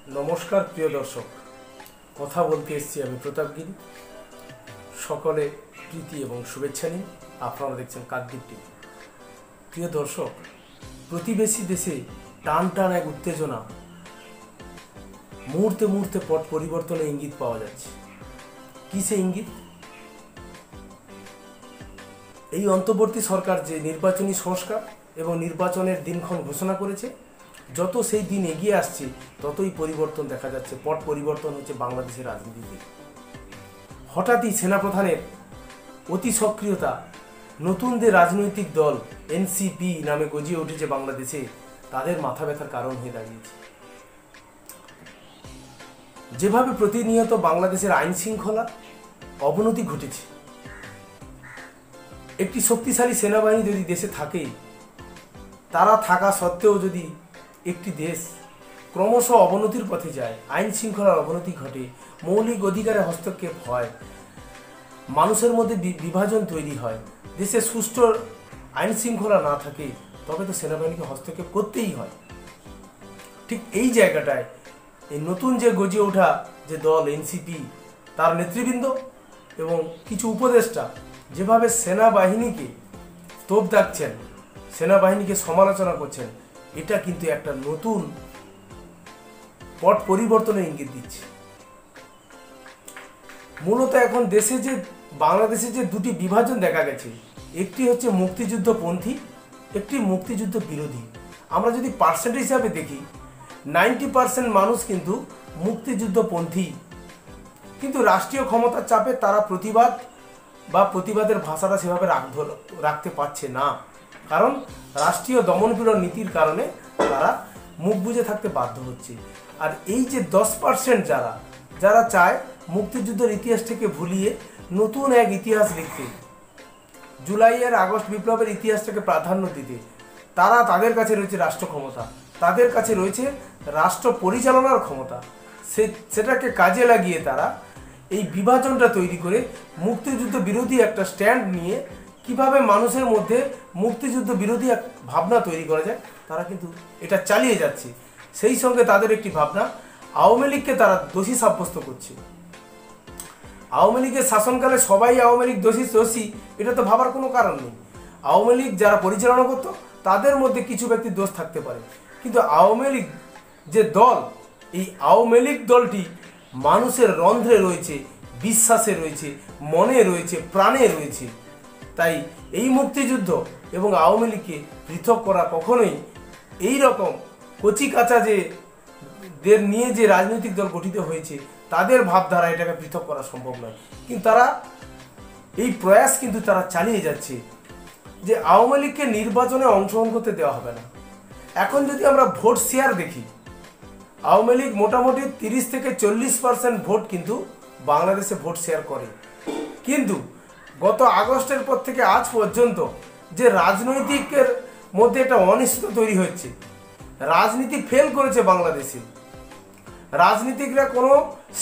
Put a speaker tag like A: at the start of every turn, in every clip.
A: नमस्कार प्रिय दर्शक कथा बोलते एसेছি আমি প্রতাপগিরি সকলে প্রীতি এবং শুভেচ্ছা নিন। আপনারা দেখছেন কাকদ্বীপ টিভি। প্রিয় দর্শক, প্রতিবেশী দেশে টান টান এক উত্তেজনা, মুহূর্তে মুহূর্তে পট পরিবর্তনের ইঙ্গিত পাওয়া যাচ্ছে। কি সে ইঙ্গিত? এই অন্তর্বর্তী সরকার যে নির্বাচনী সংস্কার এবং নির্বাচনের দিনক্ষণ ঘোষণা করেছে, যত সেই দিন এগিয়ে আসছে ততই পরিবর্তন দেখা যাচ্ছে। পট পরিবর্তন হচ্ছে বাংলাদেশের রাজনীতিতে। হঠাৎই সেনাপ্রধানের অতি সক্রিয়তা নতুন যে রাজনৈতিক দল এনসিপি নামে গজিয়ে উঠেছে বাংলাদেশে, তাদের মাথা ব্যথার কারণ হয়ে দাঁড়িয়েছে। যেভাবে প্রতিনিয়ত বাংলাদেশের আইন শৃঙ্খলা অবনতি ঘটেছে, একটি শক্তিশালী সেনাবাহিনী যদি দেশে থাকে, তারা থাকা সত্ত্বেও যদি একটি দেশ ক্রমশ অবনতির পথে যায়, আইন শৃঙ্খলার অবনতি ঘটে, মৌলিক অধিকারে হস্তক্ষেপ হয়, মানুষের মধ্যে বিভাজন তৈরি হয়, দেশে সুষ্ঠু আইন শৃঙ্খলা না থাকে, তবে তো সেনাবাহিনীকে হস্তক্ষেপ করতেই হয়। ঠিক এই জায়গাটায় এই নতুন যে গজিয়ে ওঠা যে দল এনসিপি, তার নেতৃবৃন্দ এবং কিছু উপদেষ্টা যেভাবে সেনাবাহিনীকে তোপ দাগছেন, সেনাবাহিনীকে সমালোচনা করছেন, এটা কিন্তু একটা নতুন পট পরিবর্তনের ইঙ্গিত দিচ্ছে। মূলত এখন দেশে যে বাংলাদেশে যে দুটি বিভাজন দেখা গেছে, একটি হচ্ছে মুক্তিযুদ্ধপন্থী, একটি মুক্তিযুদ্ধ বিরোধী। আমরা যদি পার্সেন্টেজ হিসাবে দেখি, 90% মানুষ কিন্তু মুক্তিযুদ্ধপন্থী, কিন্তু রাষ্ট্রীয় ক্ষমতার চাপে তারা প্রতিবাদ বা প্রতিবাদের ভাষাটা সেভাবে রাখতে পারছে না, কারণ রাষ্ট্রীয় দমনপীড়ন নীতির কারণে তারা মুখ বুজে থাকতে বাধ্য হচ্ছে। আর এই যে 10% যারা চায় মুক্তিযুদ্ধের ইতিহাস থেকে ভুলিয়ে নতুন এক ইতিহাস লিখতে, জুলাইয়ের আগস্ট বিপ্লবের ইতিহাসটাকে প্রাধান্য দিতে, তাদের কাছে রয়েছে রাষ্ট্র ক্ষমতা, তাদের কাছে রয়েছে রাষ্ট্র পরিচালনার ক্ষমতা। সেটাকে কাজে লাগিয়ে তারা এই বিভাজনটা তৈরি করে মুক্তিযুদ্ধ বিরোধী একটা স্ট্যান্ড নিয়ে কিভাবে মানুষের মধ্যে মুক্তিযুদ্ধ বিরোধী এক ভাবনা তৈরি করা যায়, তারা কিন্তু এটা চালিয়ে যাচ্ছে। সেই সঙ্গে তাদের একটি ভাবনা, আওয়ামী লীগকে তারা দোষী সাব্যস্ত করছে। আওয়ামী লীগের শাসনকালে সবাই আওয়ামী লীগ দোষী, এটা তো ভাবার কোনো কারণ নেই। আওয়ামী লীগ যারা পরিচালনা করতো, তাদের মধ্যে কিছু ব্যক্তির দোষ থাকতে পারে, কিন্তু আওয়ামী লীগ যে দল, এই আওয়ামী লীগ দলটি মানুষের রন্ধ্রে রয়েছে, বিশ্বাসে রয়েছে, মনে রয়েছে, প্রাণে রয়েছে। তাই এই মুক্তিযুদ্ধ এবং আওয়ামী লীগকে পৃথক করা কখনোই এই রকম কচি কাঁচা দের নিয়ে যে রাজনৈতিক দল গঠিত হয়েছে, তাদের ভাবধারা এটাকে পৃথক করা সম্ভব নয়। কিন্তু তারা এই প্রয়াস কিন্তু তারা চালিয়ে যাচ্ছে যে আওয়ামী লীগকে নির্বাচনে অংশগ্রহণ করতে দেওয়া হবে না। এখন যদি আমরা ভোট শেয়ার দেখি, আওয়ামী লীগ মোটামুটি 30 থেকে 40% ভোট কিন্তু বাংলাদেশে ভোট শেয়ার করে। কিন্তু গত আগস্টের পর থেকে আজ পর্যন্ত যে রাজনৈতিকের মধ্যে একটা অনিশ্চিত তৈরি হচ্ছে, রাজনীতি ফেল করেছে বাংলাদেশে, রাজনীতিকরা কোনো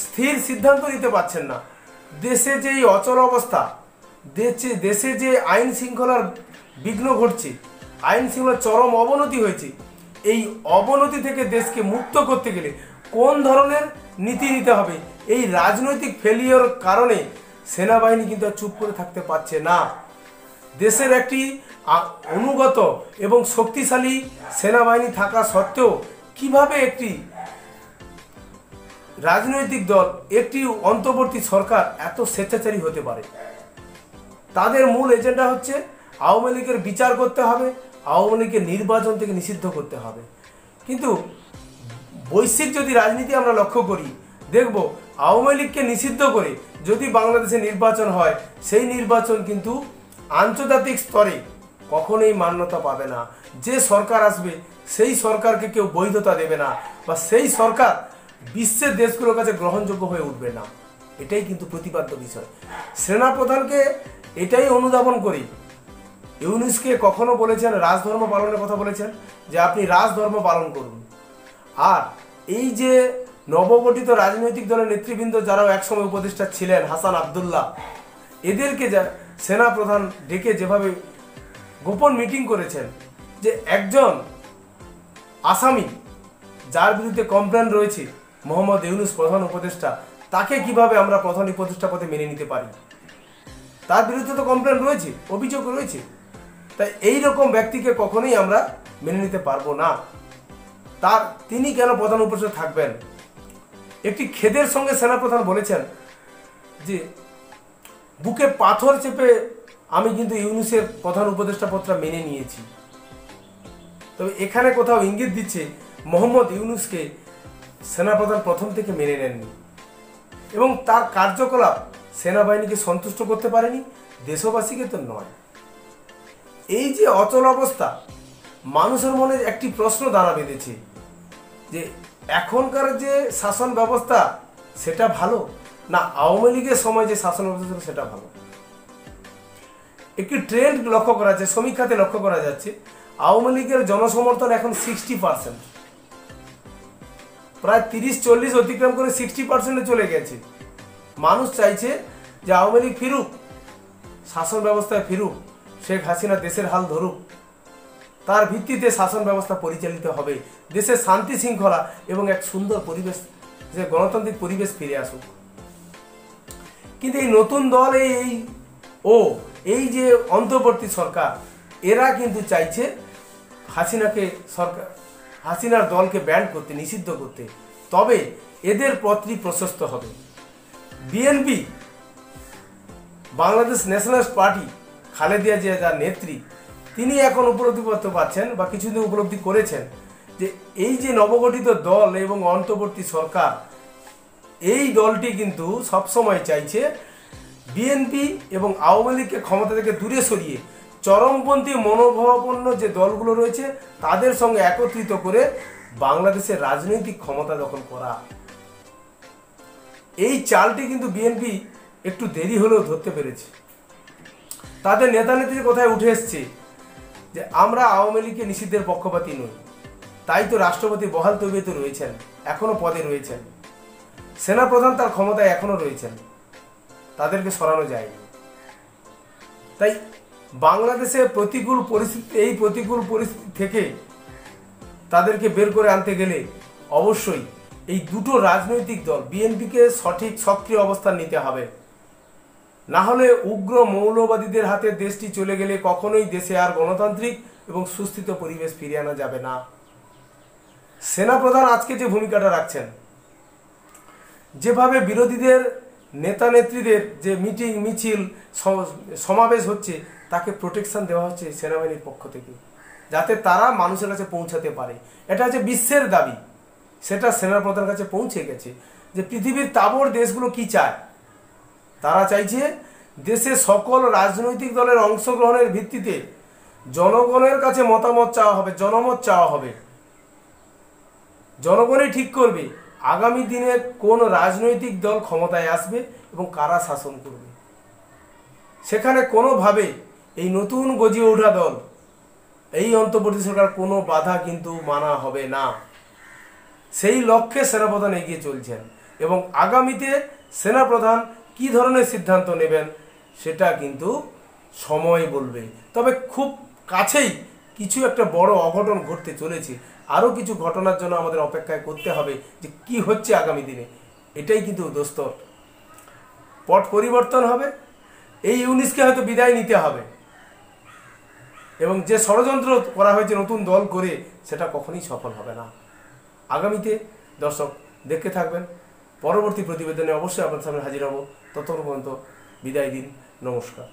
A: স্থির সিদ্ধান্ত নিতে পারছেন না। দেশে যে এই অচল অবস্থা, দেশে যে আইন শৃঙ্খলার বিঘ্ন ঘটছে, আইন শৃঙ্খলার চরম অবনতি হয়েছে, এই অবনতি থেকে দেশকে মুক্ত করতে গেলে কোন ধরনের নীতি নিতে হবে, এই রাজনৈতিক ফেলিওর কারণে সেনাবাহিনী কিন্তু চুপ করে থাকতে পারছে না। দেশের একটি অনুগত এবং শক্তিশালী সেনাবাহিনী থাকা সত্ত্বেও কিভাবে একটি রাজনৈতিক দল, একটি অন্তর্বর্তী সরকার এত স্বেচ্ছাচারী হতে পারে? তাদের মূল এজেন্ডা হচ্ছে আওয়ামী লীগের বিচার করতে হবে, আওয়ামী লীগের নির্বাচন থেকে নিষিদ্ধ করতে হবে। কিন্তু বৈশ্বিক যদি রাজনীতি আমরা লক্ষ্য করি, দেখব আওয়ামী লীগকে নিষিদ্ধ করে যদি বাংলাদেশে নির্বাচন হয়, সেই নির্বাচন কিন্তু আন্তর্জাতিক স্তরে কখনোই মান্যতা পাবে না। যে সরকার আসবে সেই সরকারকে কেউ বৈধতা দেবে না, বা সেই সরকার বিশ্বের দেশগুলোর কাছে গ্রহণযোগ্য হয়ে উঠবে না। এটাই কিন্তু প্রতিপাদ্য বিষয়। সেনাপ্রধানকে এটাই অনুধাবন করি ইউনূসকে কখনো বলেছেন, রাজধর্ম পালনের কথা বলেছেন, যে আপনি রাজধর্ম পালন করুন। আর এই যে নবগঠিত রাজনৈতিক দলের নেতৃবৃন্দ যারাও একসময় উপদেষ্টা ছিলেন, হাসান আবদুল্লাহ, এদেরকে সেনাপ্রধান ডেকে যেভাবে গোপন মিটিং করেছেন, যে একজন আসামি যার বিরুদ্ধে কমপ্লেন রয়েছে মোহাম্মদ ইউনূস প্রধান উপদেষ্টা, তাকে কিভাবে আমরা প্রধান উপদেষ্টা পদে মেনে নিতে পারি? তার বিরুদ্ধে তো কমপ্লেন রয়েছে, অভিযোগ রয়েছে। তাই এই রকম ব্যক্তিকে কখনোই আমরা মেনে নিতে পারবো না। তিনি কেন প্রধান উপদেষ্টা থাকবেন? একটি খেদের সঙ্গে সেনাপ্রধান বলেছেন যে বুকে পাথর চেপে আমি কিন্তু ইউনূসের প্রধান উপদেষ্টা পদটা মেনে নিয়েছি। তবে এখানে কোথাও ইঙ্গিত দিচ্ছে মোহাম্মদ ইউনূসকে সেনাপ্রধান প্রথম থেকে মেনে নেননি এবং তার কার্যকলাপ সেনাবাহিনীকে সন্তুষ্ট করতে পারেনি, দেশবাসীকে তো নয়। এই যে অচল অবস্থা, মানুষের মনে একটি প্রশ্ন দাঁড়া বেঁধেছে যে এখনকার যে শাসন ব্যবস্থা সেটা ভালো, না আওয়ামী লীগের সময় যে শাসন ব্যবস্থা ছিল সেটা ভালো? একটি ট্রেন্ড লক্ষ্য করা যাচ্ছে, সমীক্ষাতে লক্ষ্য করা যাচ্ছে আওয়ামী লীগের জনসমর্থন এখন 60%, প্রায় 30-40 অতিক্রম করে 60%-এ চলে গেছে। মানুষ চাইছে যে আওয়ামী লীগ ফিরুক, শাসন ব্যবস্থায় ফিরুক, শেখ হাসিনা দেশের হাল ধরুক, তার ভিত্তিতে শাসন ব্যবস্থা পরিচালিত হবে, দেশের শান্তি শৃঙ্খলা এবং এক সুন্দর পরিবেশ, যে গণতান্ত্রিক পরিবেশ ফিরে আসুক। কিন্তু এই নতুন দল এই যে অন্তর্বর্তী সরকার, এরা কিন্তু চাইছে হাসিনার দলকে ব্যান করতে, নিষিদ্ধ করতে। তবে এদের পথটি প্রশস্ত হবে। BNP, Bangladesh nationalist party, Khaleda Zia যার নেত্রী, তিনি এখন উপলব্ধি করতে পারছেন বা কিছুদিন উপলব্ধি করেছেন যে এই যে নবগঠিত দল এবং অন্তর্বর্তী সরকার, এই দলটি কিন্তু সবসময় চাইছে বিএনপি এবং আওয়ামী লীগকে ক্ষমতা থেকে দূরে সরিয়ে চরমপন্থী মনোভাবাপন্ন যে দলগুলো রয়েছে তাদের সঙ্গে একত্রিত করে বাংলাদেশের রাজনৈতিক ক্ষমতা দখল করা। এই চালটি কিন্তু বিএনপি একটু দেরি হলেও ধরতে পেরেছে। তাদের নেতা নেত্রীর কথায় উঠে এসছে যে আমরা আওয়ামী লীগকে নিষিদ্ধের পক্ষপাতী নই। তাই তো রাষ্ট্রপতি বহাল তবিয়তে রয়েছেন, এখনো পদে রয়েছেন। সেনাপ্রধান তার ক্ষমতায় এখনো রয়েছেন, তাদেরকে সরানো যায়নি। তাই বাংলাদেশের প্রতিকূল পরিস্থিতি থেকে তাদেরকে বের করে আনতে গেলে অবশ্যই এই দুটো রাজনৈতিক দল, বিএনপিকে সঠিক সক্রিয় অবস্থান নিতে হবে। না হলে উগ্র মৌলবাদীদের হাতে দেশটি চলে গেলে কখনোই দেশে আর গণতান্ত্রিক এবং সুস্থিত পরিবেশ ফিরিয়ে আনা যাবে না। সেনাপ্রধান আজকে যে ভূমিকাটা রাখছেন, যেভাবে বিরোধীদের নেতা নেত্রীদের যে মিটিং মিছিল সমাবেশ হচ্ছে, তাকে প্রোটেকশন দেওয়া হচ্ছে সেনাবাহিনীর পক্ষ থেকে, যাতে তারা মানুষের কাছে পৌঁছাতে পারে। এটা হচ্ছে বিশ্বের দাবি, সেটা সেনাপ্রধানের কাছে পৌঁছে গেছে যে পৃথিবীর তাবড় দেশগুলো কি চায়। তারা চাইছে দেশে সকল রাজনৈতিক দলের অংশগ্রহণের ভিত্তিতে জনগণের কাছে মতামত চাওয়া হবে, জনমত চাওয়া হবে। জনগণই ঠিক করবে আগামী দিনে কোন রাজনৈতিক দল ক্ষমতায় আসবে এবং কারা শাসন করবে। সেখানে কোনোভাবে এই নতুন গজিয়ে ওঠা দল, এই অন্তর্বর্তী সরকার কোনো বাধা কিন্তু মানা হবে না। সেই লক্ষ্যে সেনাপ্রধান এগিয়ে চলছেন এবং আগামীতে সেনাপ্রধান কি ধরনের সিদ্ধান্ত নেবেন সেটা কিন্তু সময় বলবে। তবে খুব কাছেই কিছু একটা বড় অঘটন ঘটতে চলেছে। আরও কিছু ঘটনার জন্য আমাদের অপেক্ষায় করতে হবে যে কি হচ্ছে আগামী দিনে। এটাই কিন্তু দোস্ত, পট পরিবর্তন হবে। এই ইউনূসকে হয়তো বিদায় নিতে হবে এবং যে ষড়যন্ত্র করা হয়েছে নতুন দল করে, সেটা কখনোই সফল হবে না। আগামীতে দর্শক দেখতে থাকবেন। পরবর্তী প্রতিবেদনে অবশ্যই আপনার সামনে হাজির হব। ততক্ষণ পর্যন্ত বিদায় দিন। নমস্কার।